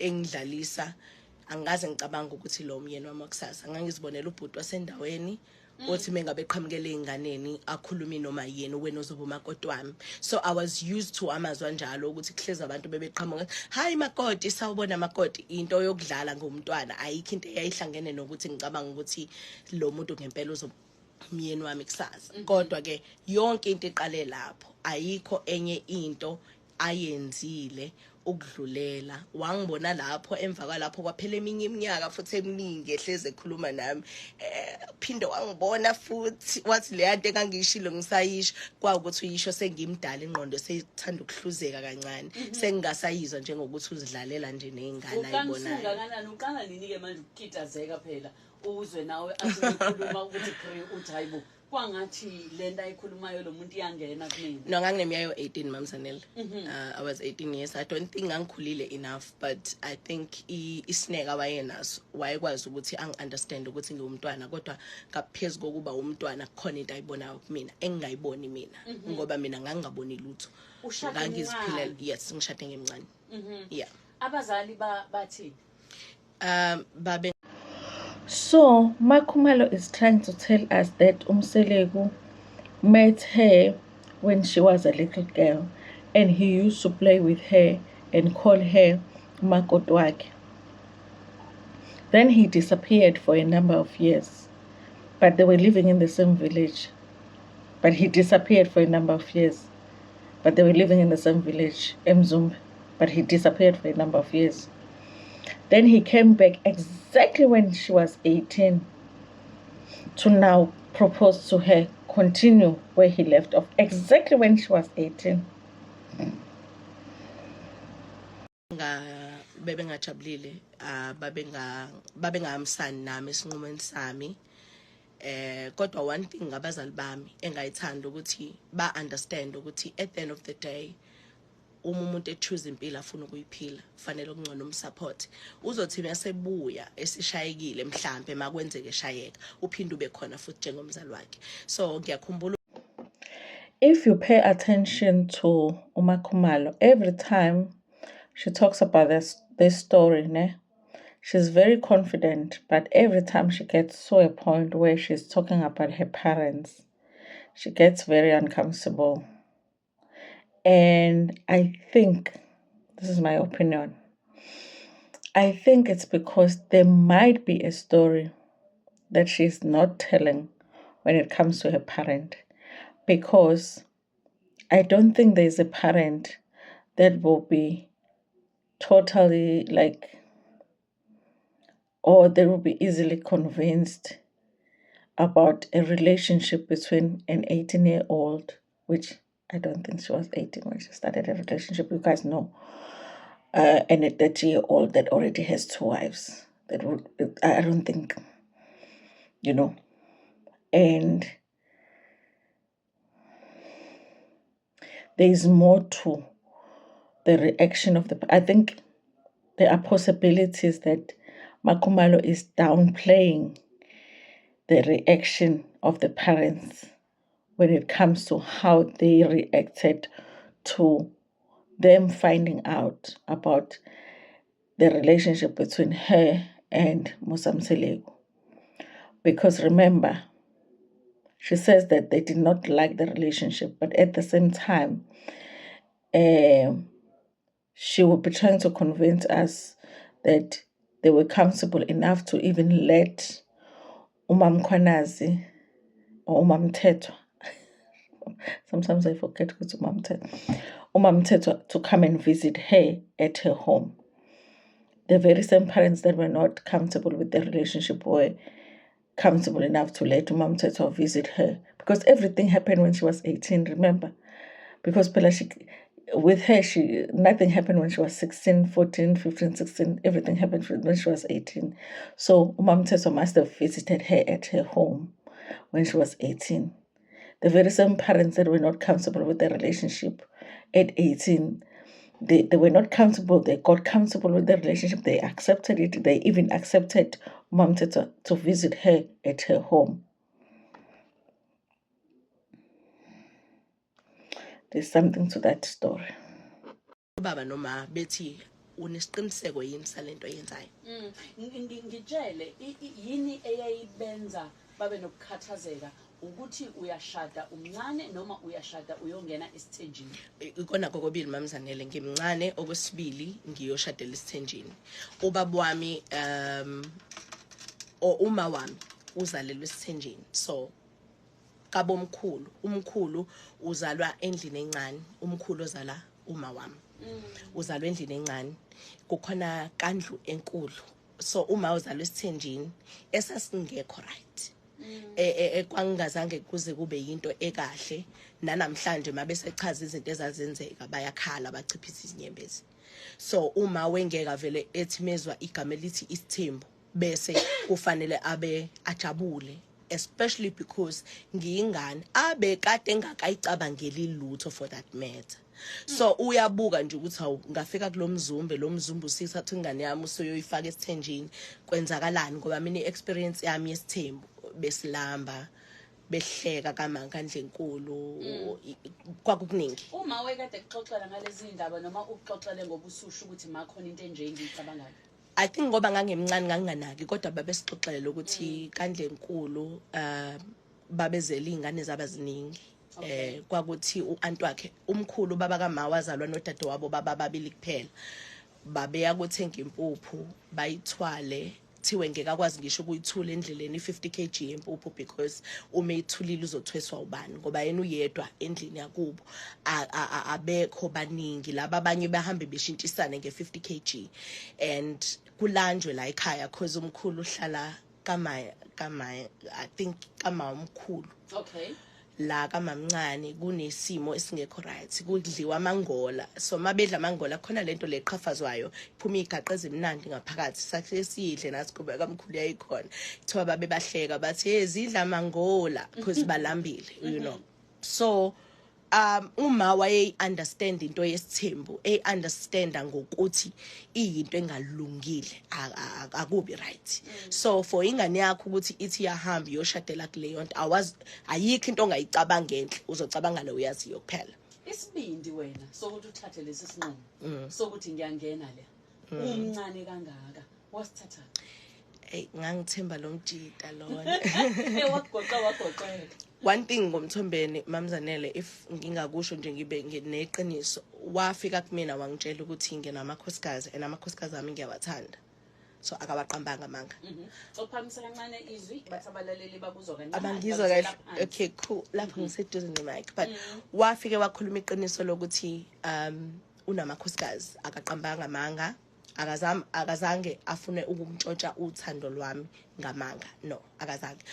engidlalisa angikaze ngicabanga ukuthi lo myeni wami wakusasa ngangizibonela ubhuti wasendaweni othi mengabe eqhamukele einganeni akhuluma noma yena wena ozoba umakoti wami. So I was used to amazwa njalo ukuthi kuhleza abantu bebeqhamuka hayi makoti sawubona makoti into yokudlala ngomntwana ayikho into eyayihlangene nokuthi ngicabanga ukuthi lo muntu ngempela uzoba umyeni wami kusasa. Kodwa ke yonke into iqale lapho ayikho enye into ayenzile ukudlulela wangibona lapho emva kwalapho kwaphela eminye iminyaka futhi eminingi ehleze ekhuluma nami phinde wangibona futhi wathi le yanto engangishilo ngisayisho kwaukuthi uyisho sengimdala ingqondo seyithanda ukuhluzeka kancane sengingasayizwa njengokuthi uzidlalela nje nezingane ayibonayo. Kangakanani uqala nini ke manje ukukhithazeka phela uzwe nawe asikhuluma ukuthi uthi hayibo kwangathi lento ayikhulumayo lo muntu iyangena kumina. No, ngangineminyaka 18 mamsanele. I was 18 years. I don't think ngangikhulile enough, but I think isineke awayenaso wayekwazi ukuthi angi-understand ukuthi ngiwumntwana kodwa ngaphezulu kokuba umntwana khona into ayibonayo kumina engingayiboni mina ngoba mina ngangingaboni lutho. Ngangiziphilela yes ngishade ngemncane. Yeah. Abazali bathi babe. So, Makhumalo is trying to tell us that Umseleku met her when she was a little girl and he used to play with her and call her Makotwake. Then he disappeared for a number of years, but they were living in the same village. But he disappeared for a number of years, but they were living in the same village, Mzumbe, but he disappeared for a number of years. Then he came back exactly when she was 18 to now propose to her, continue where he left off, exactly when she was 18. Bebengajabulile babengamsani nami esinqumweni sami kodwa one thing ngabazali bami engayithanda ukuthi ba understand ukuthi at the end of the day umuntu echoose impilo afuna ukuyiphila fanele ukungcono umsupport uzothi masebuya esishayekile mhlambe makwenzeke shayeka uphinde ube khona futhi njengomzali wakhe. So ngiyakhumbula if you pay attention to Umakhumalo every time she talks about this story ne she's very confident, but every time she gets to a point where she's talking about her parents she gets very uncomfortable. And I think, this is my opinion, I think it's because there might be a story that she's not telling when it comes to her parent. Because I don't think there's a parent that will be totally or they will be easily convinced about a relationship between an 18-year-old, which I don't think she was 18 when she started a relationship, you guys know, and a 30-year-old that already has 2 wives. I don't think, and there is more to the reaction of I think there are possibilities that Makhumalo is downplaying the reaction of the parents when it comes to how they reacted to them finding out about the relationship between her and Mosamaselegu. Because remember, she says that they did not like the relationship, but at the same time, she would be trying to convince us that they were comfortable enough to even let Umamkhwanazi or Umamthethwa, sometimes I forget who's Umamthethwa, to come and visit her at her home. The very same parents that were not comfortable with the relationship were comfortable enough to let Umamthethwa visit her. Because everything happened when she was 18, remember? Because with her, nothing happened when she was 16, 14, 15, 16. Everything happened when she was 18. So Umamthethwa must have visited her at her home when she was 18. The very same parents that were not comfortable with the relationship at 18, they were not comfortable. They got comfortable with the relationship. They accepted it. They even accepted Umamthethwa to visit her at her home. There's something to that story. Baba noma bethi unesiqiniseko yini salento oyenzayo. Ngitshele yini eyayibenza babe nokukhathazeka ukuthi uyashada umncane noma uyashada uyongena esithenjini? Ikona kokubili mamzanele, ngimncane, okwesibili ngiyoshadela esithenjini. Ubaba wami uma wami uzalelwe esithenjini, so kabomkhulu, umkhulu uzalwa endlini encane, umkhulu ozala uma wami uzalwa endlini encane, kukhona kandlu enkulu. So uma uzalwa esithenjini esasingekho right, kwangazange kuze kube yinto ekahle, nanamhlanje mabese chaza izinto ezazenzeka bayakhala bachiphisa izinyembezi. So uma wengeka vele ethi mezwa igama elithi isithembu bese kufanele abe ajabule, especially because ngiyingane abe kade engakayicabangeli lutho for that matter. So uyabuka nje ukuthi hawu ngafika kulo mzumbe usithatha ingane yami usoyoyifaka esithenjini kwenzakalani, ngoba mina experience yami yesithembu besilamba behleka kamanga enkulu kwakukuningi. Uma wekade kuxoxela ngalezi indaba noma ukuxoxele ngoba ususho ukuthi makhona into enje engiyicabangayo? I think ngoba ngangimncane nganginganaki, kodwa babesixoxela ukuthi kandle enkulu babezela izingane zabaziningi. Kwakuthi uanti wakhe umkhulu baba kaMa wazalwa nodade wabo baba babili kuphela, babeya kuthenga impuphu bayithwale, thiwe ngeke akwazi ngisho ukuyithula endleleni 50 kg yempuphu because uma ithulile uzothweswa ubani, ngoba yena uyedwa endlini yakubo, abekho baningi laba abanye bahambe beshintshisana nge50 kg and kulanjwe la ekhaya because umkhulu uhlala kaMa I think kaMa umkhulu. Okay. La kamamncane kunesimo esingekho right, kudliwa amangola. So mabedla amangola khona lento leqhafazwayo iphuma igaqa ezimnandi ngaphakathi, sakhe siyidle nathi kuba kamkhulu yayikhona, kuthiwa babe bahleka bathi hey zidla amangola because balambile, you know. So uma waye understand into yesithembu, understanda ngokuthi iyinto engalungile akubi right. So for ingane yakho ukuthi ithi yahamba yoshadela kuleyo nto ayikho into ongayicabanga enhle, uzocabanga le uyazi yokuphela. Isibindi wena sokuthi uthathe lesi sinqumo sokuthi ngiyangena le umncane kangaka wasithatha? Ngangithemba lo mjita lona. Wagoqela. One thing ngomthombeni mamzanele, if ngingakusho nje ngibe neqiniso, wafika kumina wangitshela ukuthi nginamakhosikazi and amakhosikazi ami ngiyawathanda, so akawaqambanga amanga. Ophamisa kancane izwi bathi abalaleli babuzwa kancane. Abangizwa kahle. Okay, cool. Lapho ngiseduze nemic, but wafike wakhuluma iqiniso lokuthi unamakhosikazi, akaqambanga amanga, akazange afune ukumtshontsha uthando lwami ngamanga. No, akazange.